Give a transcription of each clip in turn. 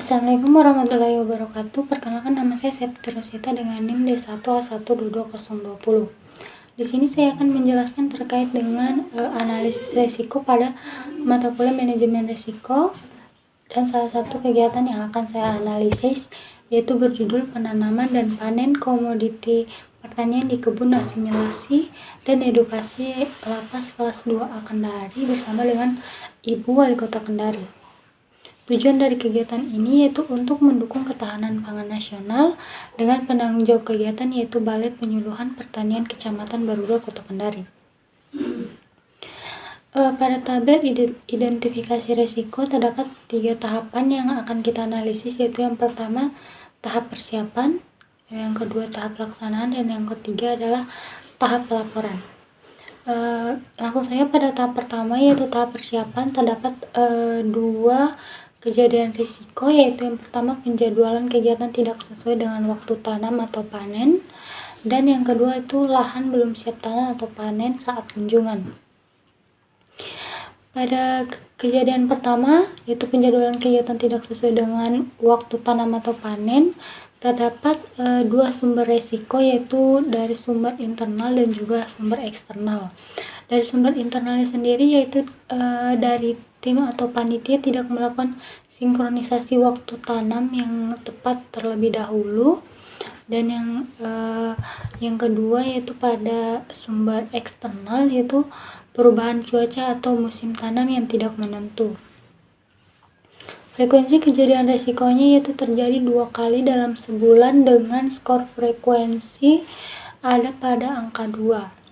Assalamualaikum warahmatullahi wabarakatuh. Perkenalkan, nama saya Septi Rosita dengan NIM D1A1222020. Di sini saya akan menjelaskan terkait dengan analisis risiko pada mata kuliah manajemen risiko, dan salah satu kegiatan yang akan saya analisis yaitu berjudul penanaman dan panen komoditi pertanian di kebun asimilasi dan edukasi lapas kelas 2A Kendari bersama dengan Ibu Wali Kota Kendari. Tujuan dari kegiatan ini yaitu untuk mendukung ketahanan pangan nasional dengan penanggung jawab kegiatan yaitu Balai Penyuluhan Pertanian Kecamatan Baruga, Kota Kendari. Pada tabel identifikasi risiko terdapat 3 tahapan yang akan kita analisis, yaitu yang pertama tahap persiapan, yang kedua tahap pelaksanaan, dan yang ketiga adalah tahap pelaporan. Langsung saja pada tahap pertama yaitu tahap persiapan, terdapat 2 kejadian risiko, yaitu yang pertama penjadwalan kegiatan tidak sesuai dengan waktu tanam atau panen, dan yang kedua itu lahan belum siap tanam atau panen saat kunjungan. Pada kejadian pertama yaitu penjadwalan kegiatan tidak sesuai dengan waktu tanam atau panen, terdapat 2 sumber risiko, yaitu dari sumber internal dan juga sumber eksternal. Dari sumber internalnya sendiri yaitu dari tim atau panitia tidak melakukan sinkronisasi waktu tanam yang tepat terlebih dahulu, dan yang kedua yaitu pada sumber eksternal yaitu perubahan cuaca atau musim tanam yang tidak menentu. Frekuensi kejadian resikonya yaitu terjadi 2 kali dalam sebulan dengan skor frekuensi ada pada angka 2.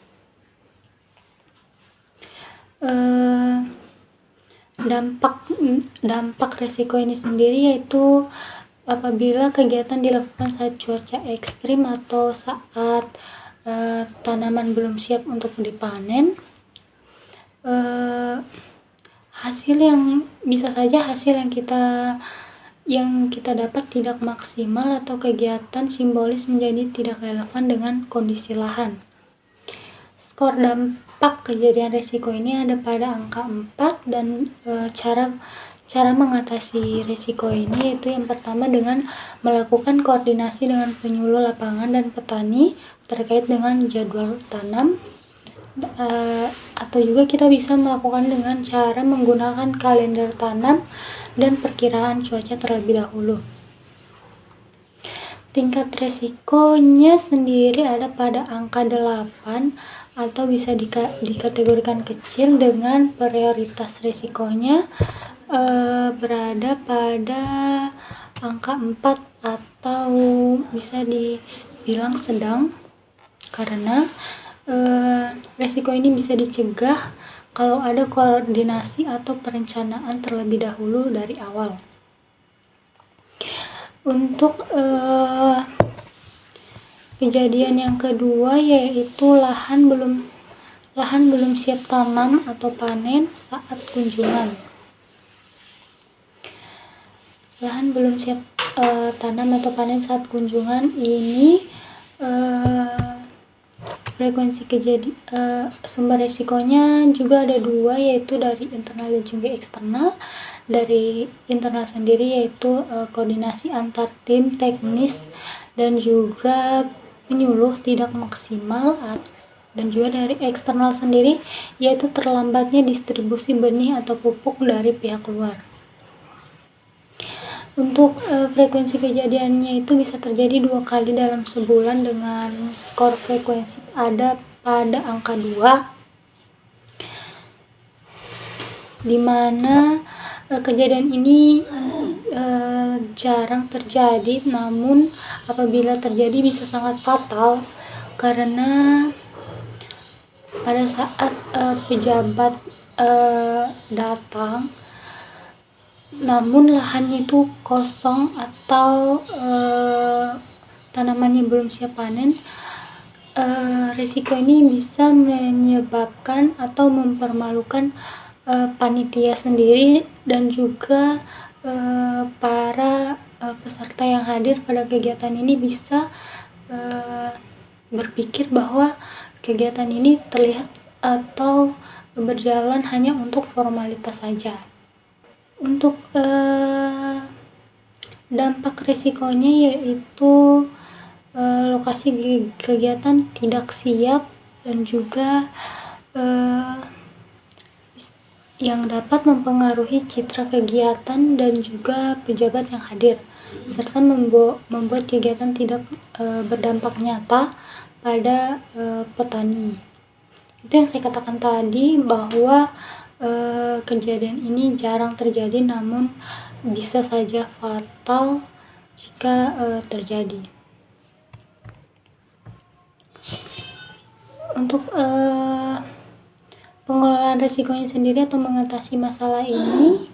Dampak resiko ini sendiri yaitu apabila kegiatan dilakukan saat cuaca ekstrim atau saat tanaman belum siap untuk dipanen, hasil yang kita dapat tidak maksimal atau kegiatan simbolis menjadi tidak relevan dengan kondisi lahan. Skor dampak kejadian risiko ini ada pada angka 4, dan cara mengatasi risiko ini yaitu yang pertama dengan melakukan koordinasi dengan penyuluh lapangan dan petani terkait dengan jadwal tanam, atau juga kita bisa melakukan dengan cara menggunakan kalender tanam dan perkiraan cuaca terlebih dahulu. Tingkat resikonya sendiri ada pada angka 8 atau bisa dikategorikan kecil, dengan prioritas risikonya berada pada angka 4 atau bisa dibilang sedang, karena risiko ini bisa dicegah kalau ada koordinasi atau perencanaan terlebih dahulu dari awal. Untuk kejadian yang kedua yaitu lahan belum siap tanam atau panen saat kunjungan. Lahan belum siap tanam atau panen saat kunjungan ini frekuensi sumber risikonya juga ada 2, yaitu dari internal dan juga eksternal. Dari internal sendiri yaitu koordinasi antar tim teknis dan juga penyuluh tidak maksimal, dan juga dari eksternal sendiri yaitu terlambatnya distribusi benih atau pupuk dari pihak luar. Untuk frekuensi kejadiannya itu bisa terjadi 2 kali dalam sebulan dengan skor frekuensi ada pada angka 2, dimana kejadian ini jarang terjadi, namun apabila terjadi bisa sangat fatal, karena pada saat pejabat datang namun lahannya itu kosong atau tanamannya belum siap panen, risiko ini bisa menyebabkan atau mempermalukan panitia sendiri dan juga para peserta yang hadir pada kegiatan ini bisa berpikir bahwa kegiatan ini terlihat atau berjalan hanya untuk formalitas saja. Untuk Dampak resikonya yaitu lokasi kegiatan tidak siap dan juga yang dapat mempengaruhi citra kegiatan dan juga pejabat yang hadir, serta membuat kegiatan tidak berdampak nyata pada petani. Itu yang saya katakan tadi, bahwa kejadian ini jarang terjadi namun bisa saja fatal jika terjadi. Untuk pengelolaan risikonya sendiri atau mengatasi masalah ini,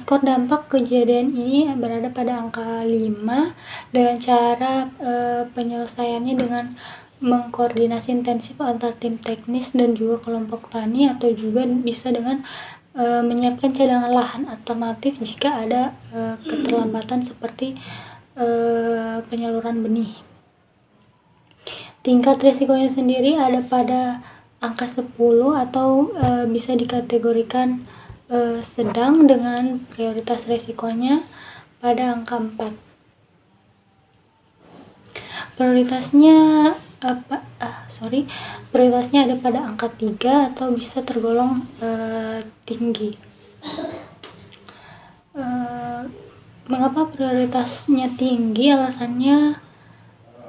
skor dampak kejadian ini berada pada angka 5 dengan cara penyelesaiannya dengan mengkoordinasi intensif antar tim teknis dan juga kelompok tani, atau juga bisa dengan menyiapkan cadangan lahan alternatif jika ada keterlambatan seperti penyaluran benih. Tingkat risikonya sendiri ada pada angka 10 atau bisa dikategorikan sedang dengan prioritas risikonya pada angka 4. Prioritasnya ada pada angka 3 atau bisa tergolong tinggi. Mengapa prioritasnya tinggi? Alasannya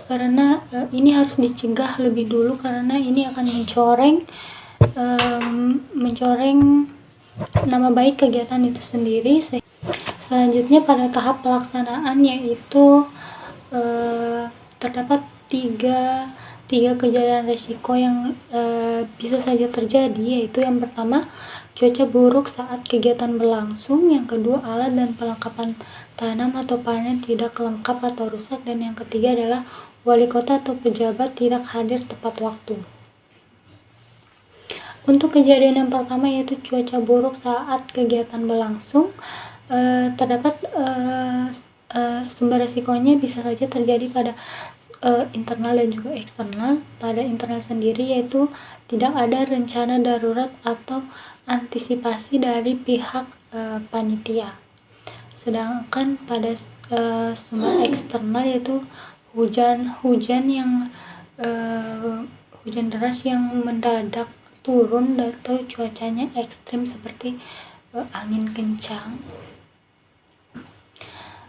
karena ini harus dicegah lebih dulu, karena ini akan mencoreng nama baik kegiatan itu sendiri. Selanjutnya pada tahap pelaksanaan, yaitu terdapat tiga kejadian risiko yang bisa saja terjadi, yaitu yang pertama, cuaca buruk saat kegiatan berlangsung, yang kedua, alat dan perlengkapan tanam atau panen tidak lengkap atau rusak, dan yang ketiga adalah wali kota atau pejabat tidak hadir tepat waktu. Untuk kejadian yang pertama, yaitu cuaca buruk saat kegiatan berlangsung, terdapat sumber risikonya bisa saja terjadi pada internal dan juga eksternal. Pada internal sendiri, yaitu tidak ada rencana darurat atau antisipasi dari pihak panitia. Sedangkan pada sumber eksternal, yaitu hujan deras yang mendadak turun atau cuacanya ekstrim seperti angin kencang.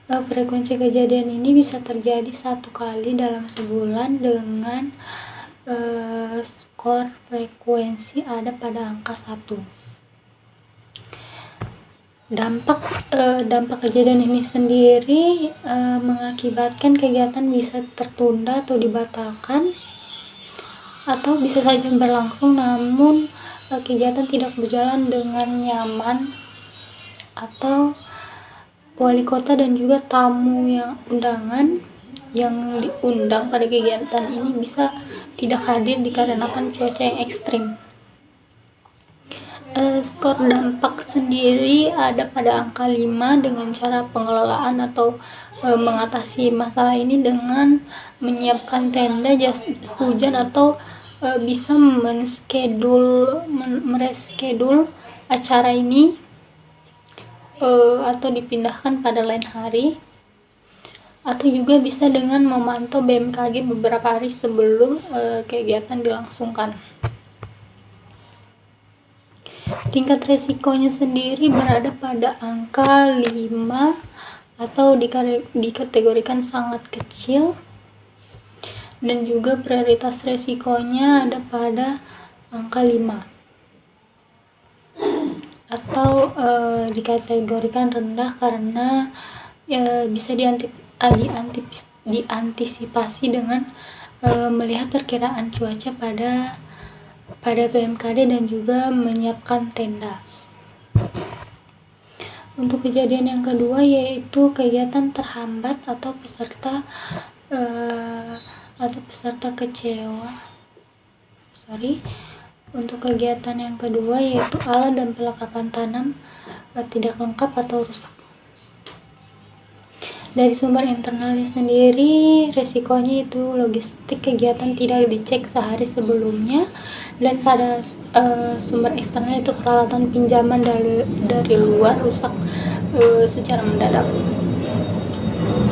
Frekuensi kejadian ini bisa terjadi 1 kali dalam sebulan dengan skor frekuensi ada pada angka 1. Dampak kejadian ini sendiri mengakibatkan kegiatan bisa tertunda atau dibatalkan, atau bisa saja berlangsung namun kegiatan tidak berjalan dengan nyaman, atau wali kota dan juga tamu yang diundang pada kegiatan ini bisa tidak hadir dikarenakan cuaca yang ekstrim. Skor dampak sendiri ada pada angka 5 dengan cara pengelolaan atau mengatasi masalah ini dengan menyiapkan tenda, jas hujan, atau bisa mereschedule acara ini atau dipindahkan pada lain hari, atau juga bisa dengan memantau BMKG beberapa hari sebelum kegiatan dilangsungkan. Tingkat resikonya sendiri berada pada angka 5 atau dikategorikan sangat kecil, dan juga prioritas resikonya ada pada angka 5 atau dikategorikan rendah karena bisa diantisipasi dengan melihat perkiraan cuaca pada BMKG dan juga menyiapkan tenda. Untuk kejadian yang kedua, yaitu kegiatan terhambat atau peserta kecewa. Untuk kegiatan yang kedua, yaitu alat dan perlengkapan tanam tidak lengkap atau rusak. Dari sumber internalnya sendiri, resikonya itu logistik kegiatan tidak dicek sehari sebelumnya, dan pada sumber eksternal itu peralatan pinjaman dari luar rusak secara mendadak.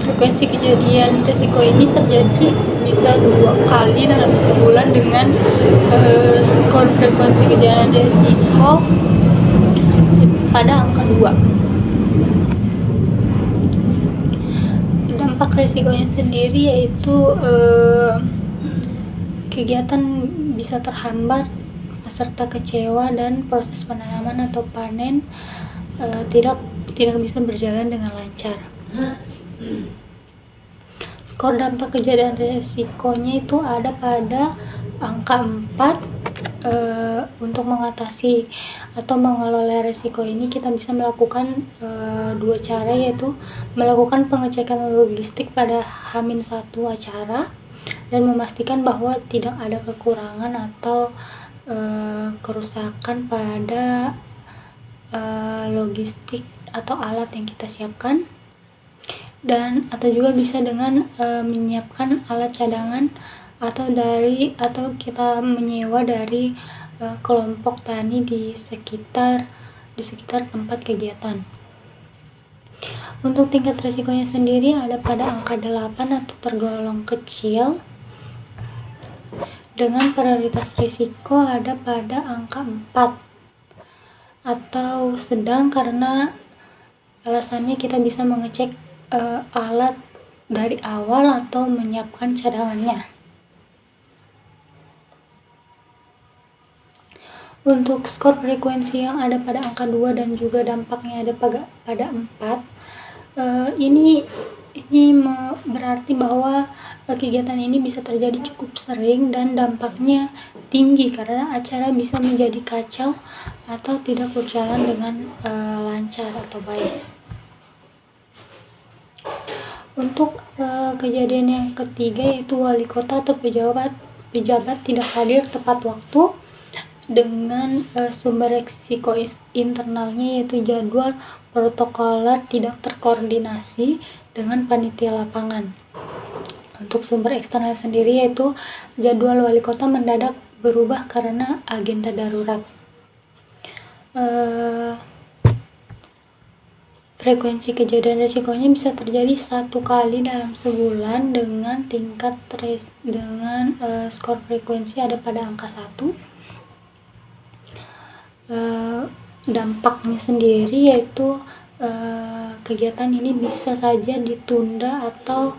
Frekuensi kejadian resiko ini terjadi bisa 2 kali dalam sebulan dengan skor frekuensi kejadian resiko pada angka 2. Dampak resikonya sendiri yaitu kegiatan bisa terhambat, peserta kecewa, dan proses penanaman atau panen tidak bisa berjalan dengan lancar. Skor dampak kejadian resikonya itu ada pada angka 4. Untuk mengatasi atau mengelola resiko ini kita bisa melakukan 2 cara, yaitu melakukan pengecekan logistik pada H-1 acara dan memastikan bahwa tidak ada kekurangan atau kerusakan pada logistik atau alat yang kita siapkan, dan atau juga bisa dengan menyiapkan alat cadangan atau kita menyewa dari kelompok tani di sekitar tempat kegiatan. Untuk tingkat resikonya sendiri ada pada angka 8 atau tergolong kecil, dengan prioritas risiko ada pada angka 4 atau sedang, karena alasannya kita bisa mengecek alat dari awal atau menyiapkan cadangannya. Untuk skor frekuensi yang ada pada angka 2 dan juga dampaknya ada pada 4, ini berarti bahwa kegiatan ini bisa terjadi cukup sering dan dampaknya tinggi karena acara bisa menjadi kacau atau tidak berjalan dengan lancar atau baik. Untuk kejadian yang ketiga yaitu wali kota atau pejabat tidak hadir tepat waktu, dengan sumber resiko internalnya yaitu jadwal protokoler tidak terkoordinasi dengan panitia lapangan. Untuk sumber eksternal sendiri yaitu jadwal wali kota mendadak berubah karena agenda darurat. Frekuensi kejadian resikonya bisa terjadi 1 kali dalam sebulan dengan skor frekuensi ada pada angka 1. Dampaknya sendiri yaitu kegiatan ini bisa saja ditunda atau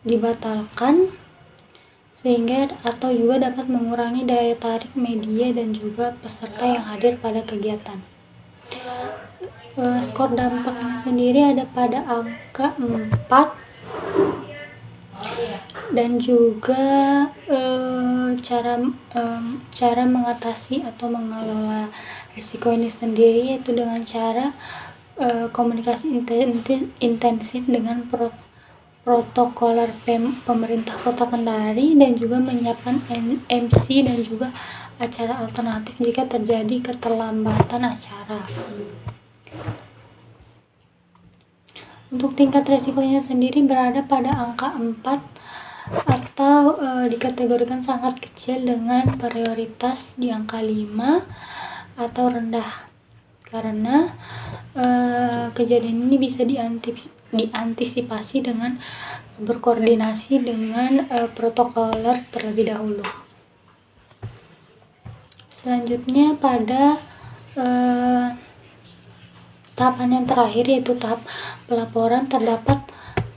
dibatalkan sehingga atau juga dapat mengurangi daya tarik media dan juga peserta yang hadir pada kegiatan. Skor dampaknya sendiri ada pada angka 4 dan juga cara mengatasi atau mengelola risiko ini sendiri yaitu dengan cara komunikasi intensif dengan protokoler pemerintah Kota Kendari dan juga menyiapkan MC dan juga acara alternatif jika terjadi keterlambatan acara. Untuk tingkat resikonya sendiri berada pada angka 4 atau dikategorikan sangat kecil dengan prioritas di angka 5 atau rendah, karena kejadian ini bisa diantisipasi dengan berkoordinasi dengan protokoler terlebih dahulu. Selanjutnya pada tahapan yang terakhir yaitu tahap pelaporan, terdapat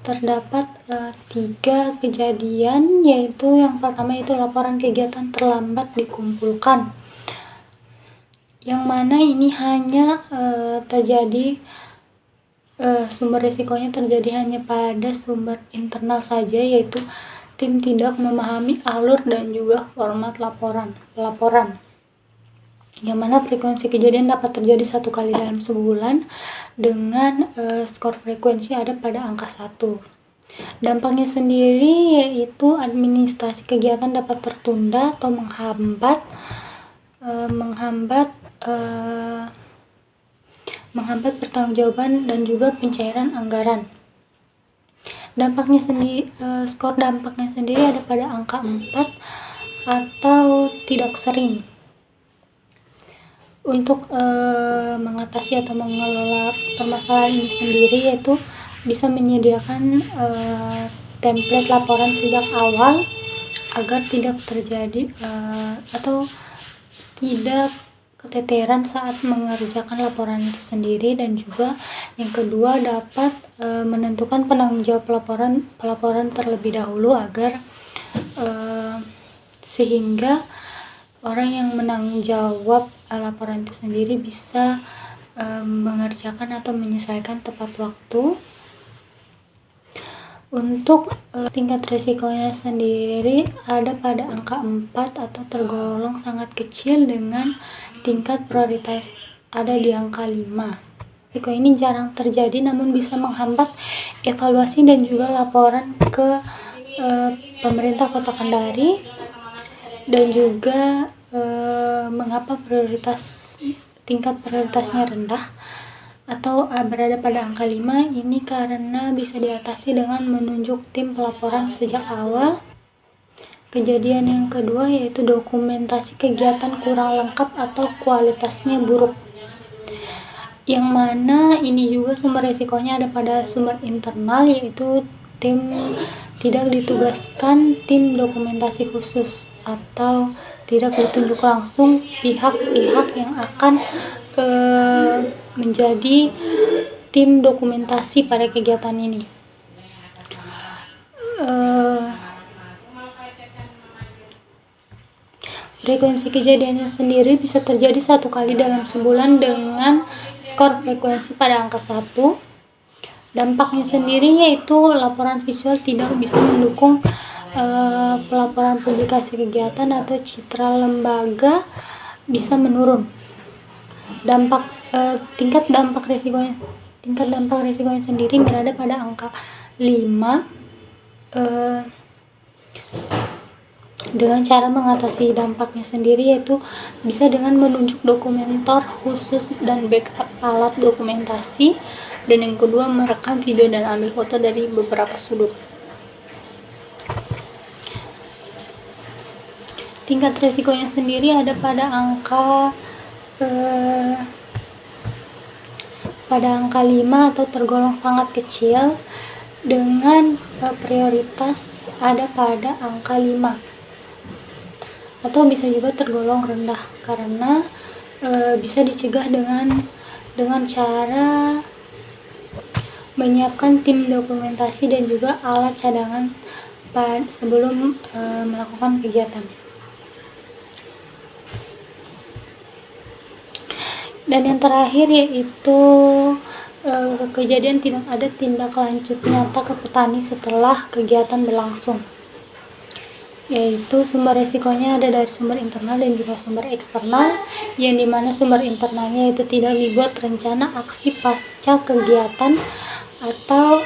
3 kejadian, yaitu yang pertama itu laporan kegiatan terlambat dikumpulkan, yang mana ini hanya terjadi sumber risikonya terjadi hanya pada sumber internal saja, yaitu tim tidak memahami alur dan juga format laporan. Yang mana frekuensi kejadian dapat terjadi 1 kali dalam sebulan dengan skor frekuensi ada pada angka 1. Dampaknya sendiri yaitu administrasi kegiatan dapat tertunda atau menghambat menghambat pertanggungjawaban dan juga pencairan anggaran. Skor dampaknya sendiri ada pada angka 4 atau tidak sering. Untuk mengatasi atau mengelola permasalahan ini sendiri, yaitu bisa menyediakan template laporan sejak awal agar tidak terjadi atau tidak keteteran saat mengerjakan laporan itu sendiri, dan juga yang kedua dapat menentukan penanggung jawab pelaporan terlebih dahulu agar sehingga orang yang menanggung jawab laporan itu sendiri bisa mengerjakan atau menyelesaikan tepat waktu. Untuk tingkat risikonya sendiri ada pada angka 4 atau tergolong sangat kecil dengan tingkat prioritas ada di angka 5. Risiko ini jarang terjadi namun bisa menghambat evaluasi dan juga laporan ke pemerintah Kota Kendari, dan juga mengapa tingkat prioritasnya rendah atau berada pada angka 5 ini karena bisa diatasi dengan menunjuk tim pelaporan sejak awal. Kejadian yang kedua yaitu dokumentasi kegiatan kurang lengkap atau kualitasnya buruk, yang mana ini juga sumber risikonya ada pada sumber internal, yaitu tidak ditugaskan tim dokumentasi khusus atau tidak ditunjuk langsung pihak-pihak yang akan menjadi tim dokumentasi pada kegiatan ini. Frekuensi kejadiannya sendiri bisa terjadi 1 kali dalam sebulan dengan skor frekuensi pada angka 1. Dampaknya sendiri yaitu laporan visual tidak bisa mendukung pelaporan publikasi kegiatan atau citra lembaga bisa menurun. Tingkat dampak risikonya sendiri berada pada angka 5. Dengan cara mengatasi dampaknya sendiri yaitu bisa dengan menunjuk dokumenter khusus dan backup alat dokumentasi, dan yang kedua merekam video dan ambil foto dari beberapa sudut. Tingkat risikonya sendiri ada pada angka 5 atau tergolong sangat kecil dengan prioritas ada pada angka 5, atau bisa juga tergolong rendah karena bisa dicegah dengan cara menyiapkan tim dokumentasi dan juga alat cadangan sebelum melakukan kegiatan. Dan yang terakhir yaitu kejadian tidak ada tindak lanjut nyata ke petani setelah kegiatan berlangsung, yaitu sumber resikonya ada dari sumber internal dan juga sumber eksternal, yang dimana sumber internalnya itu tidak dibuat rencana aksi pasca kegiatan, atau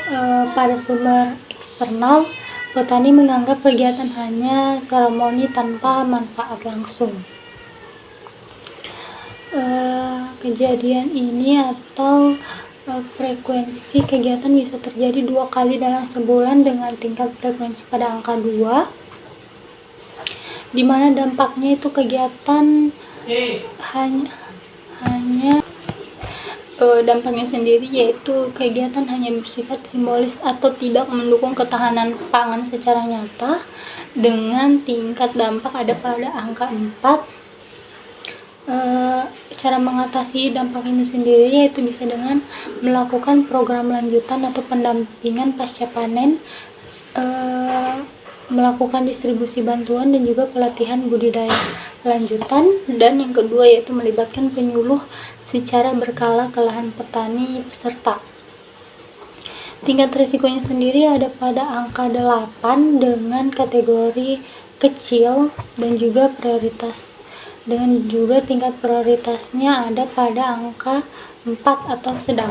pada sumber eksternal petani menganggap kegiatan hanya seremoni tanpa manfaat langsung. Kejadian ini atau frekuensi kegiatan bisa terjadi 2 kali dalam sebulan dengan tingkat frekuensi pada angka 2, dimana dampaknya itu kegiatan hanya dampaknya sendiri yaitu kegiatan hanya bersifat simbolis atau tidak mendukung ketahanan pangan secara nyata, dengan tingkat dampak ada pada angka 4. Cara mengatasi dampak ini sendiri yaitu bisa dengan melakukan program lanjutan atau pendampingan pasca panen, melakukan distribusi bantuan dan juga pelatihan budidaya lanjutan, dan yang kedua yaitu melibatkan penyuluh secara berkala ke lahan petani peserta. Tingkat risikonya sendiri ada pada angka 8 dengan kategori kecil dan juga tingkat prioritasnya ada pada angka 4 atau sedang.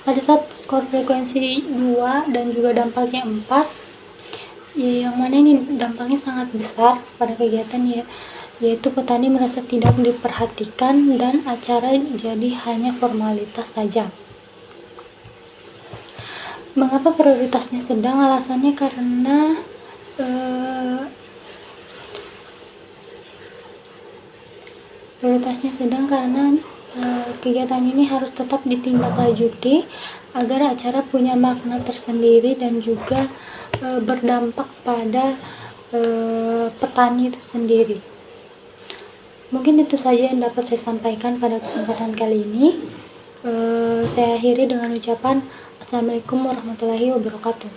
Pada saat skor frekuensi 2 dan juga dampaknya 4, yang mana ini dampaknya sangat besar pada kegiatan ya, yaitu petani merasa tidak diperhatikan dan acara jadi hanya formalitas saja. Mengapa prioritasnya sedang? Alasannya karena kegiatan ini harus tetap ditindaklanjuti agar acara punya makna tersendiri dan juga berdampak pada petani itu sendiri. Mungkin itu saja yang dapat saya sampaikan pada kesempatan kali ini. Saya akhiri dengan ucapan Assalamualaikum warahmatullahi wabarakatuh.